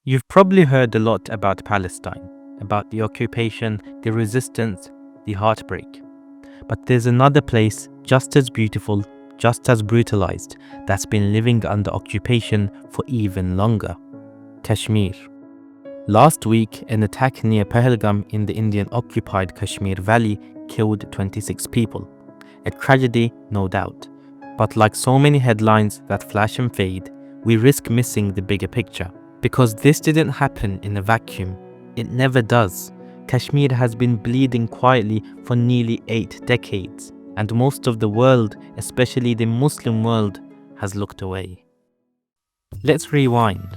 You've probably heard a lot about Palestine, about the occupation, the resistance, the heartbreak. But there's another place just as beautiful, just as brutalized, that's been living under occupation for even longer. Kashmir. Last week, an attack near Pahalgam in the Indian-occupied Kashmir Valley killed 26 people. A tragedy, no doubt. But like so many headlines that flash and fade, we risk missing the bigger picture. Because this didn't happen in a vacuum. It never does. Kashmir has been bleeding quietly for nearly 8 decades, and most of the world, especially the Muslim world, has looked away. Let's rewind.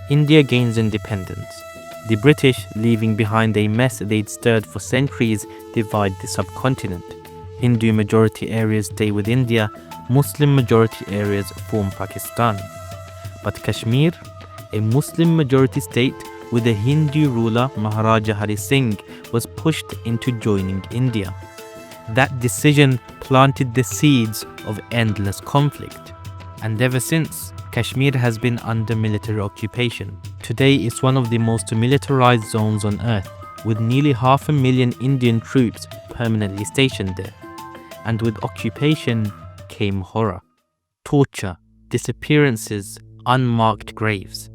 India gains independence. The British, leaving behind a mess they'd stirred for centuries, divide the subcontinent. Hindu majority areas stay with India, Muslim majority areas form Pakistan. But Kashmir, a Muslim majority state with a Hindu ruler Maharaja Hari Singh, was pushed into joining India. That decision planted the seeds of endless conflict. And ever since, Kashmir has been under military occupation. Today it's one of the most militarized zones on earth, with nearly 500,000 Indian troops permanently stationed there. And with occupation came horror, torture, disappearances, unmarked graves.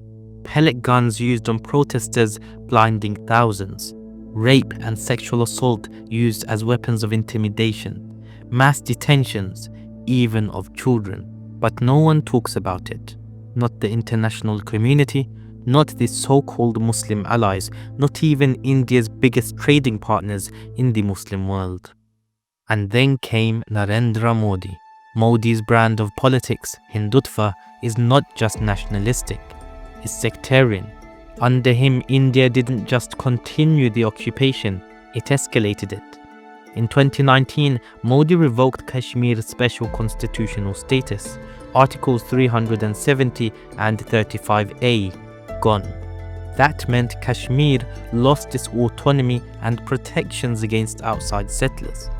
Pellet guns used on protesters, blinding thousands. Rape and sexual assault used as weapons of intimidation. Mass detentions, even of children. But no one talks about it. Not the international community, not the so-called Muslim allies, not even India's biggest trading partners in the Muslim world. And then came Narendra Modi. Modi's brand of politics, Hindutva, is not just nationalistic. Is sectarian. Under him, India didn't just continue the occupation, it escalated it. In 2019, Modi revoked Kashmir's special constitutional status, Articles 370 and 35A, gone. That meant Kashmir lost its autonomy and protections against outside settlers.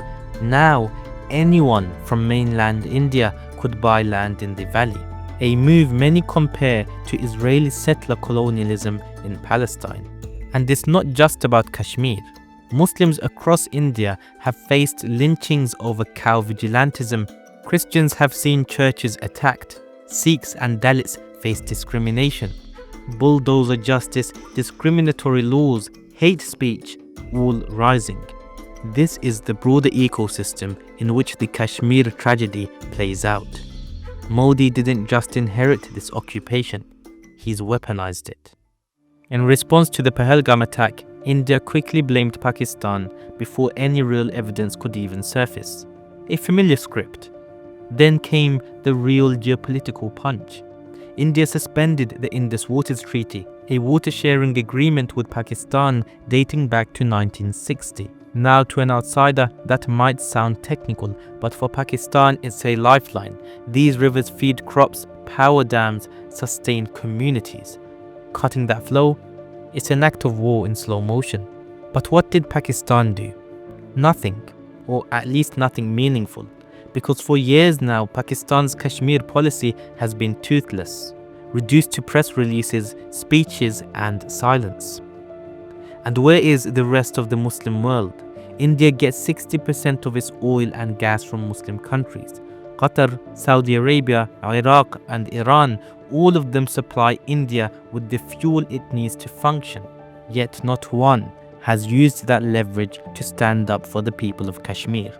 Now, anyone from mainland India could buy land in the valley. A move many compare to Israeli settler colonialism in Palestine. And it's not just about Kashmir. Muslims across India have faced lynchings over cow vigilantism. Christians have seen churches attacked. Sikhs and Dalits face discrimination. Bulldozer justice, discriminatory laws, hate speech, all rising. This is the broader ecosystem in which the Kashmir tragedy plays out. Modi didn't just inherit this occupation, he's weaponized it. In response to the Pahalgam attack, India quickly blamed Pakistan before any real evidence could even surface. A familiar script. Then came the real geopolitical punch. India suspended the Indus Waters Treaty, a water-sharing agreement with Pakistan dating back to 1960. Now, to an outsider, that might sound technical, but for Pakistan, it's a lifeline. These rivers feed crops, power dams, sustain communities. Cutting that flow, it's an act of war in slow motion. But what did Pakistan do? Nothing, or at least nothing meaningful. Because for years now, Pakistan's Kashmir policy has been toothless, reduced to press releases, speeches, and silence. And where is the rest of the Muslim world? India gets 60% of its oil and gas from Muslim countries. Qatar, Saudi Arabia, Iraq, and Iran, all of them supply India with the fuel it needs to function. Yet not one has used that leverage to stand up for the people of Kashmir.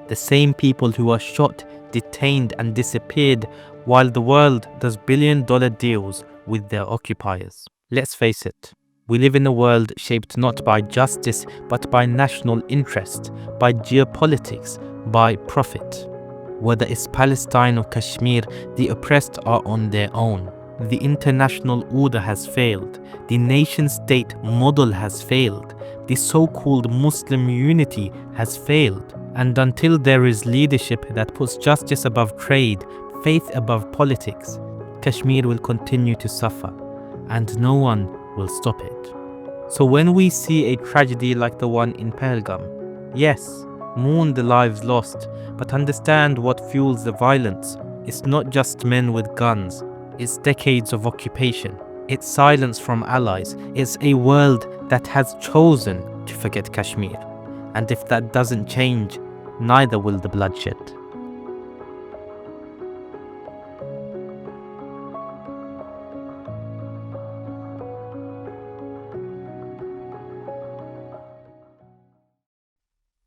The same people who are shot, detained, and disappeared while the world does billion-dollar deals with their occupiers. Let's face it. We live in a world shaped not by justice, but by national interest, by geopolitics, by profit. Whether it's Palestine or Kashmir, the oppressed are on their own. The international order has failed. The nation-state model has failed. The so-called Muslim unity has failed. And until there is leadership that puts justice above trade, faith above politics, Kashmir will continue to suffer, and no one will stop it. So when we see a tragedy like the one in Pahalgam, yes, mourn the lives lost, but understand what fuels the violence. It's not just men with guns, it's decades of occupation. It's silence from allies. It's a world that has chosen to forget Kashmir. And if that doesn't change, neither will the bloodshed.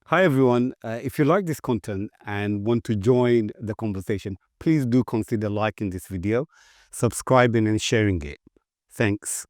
Hi everyone. If you like this content and want to join the conversation, please do consider liking this video, subscribing and sharing it. Thanks.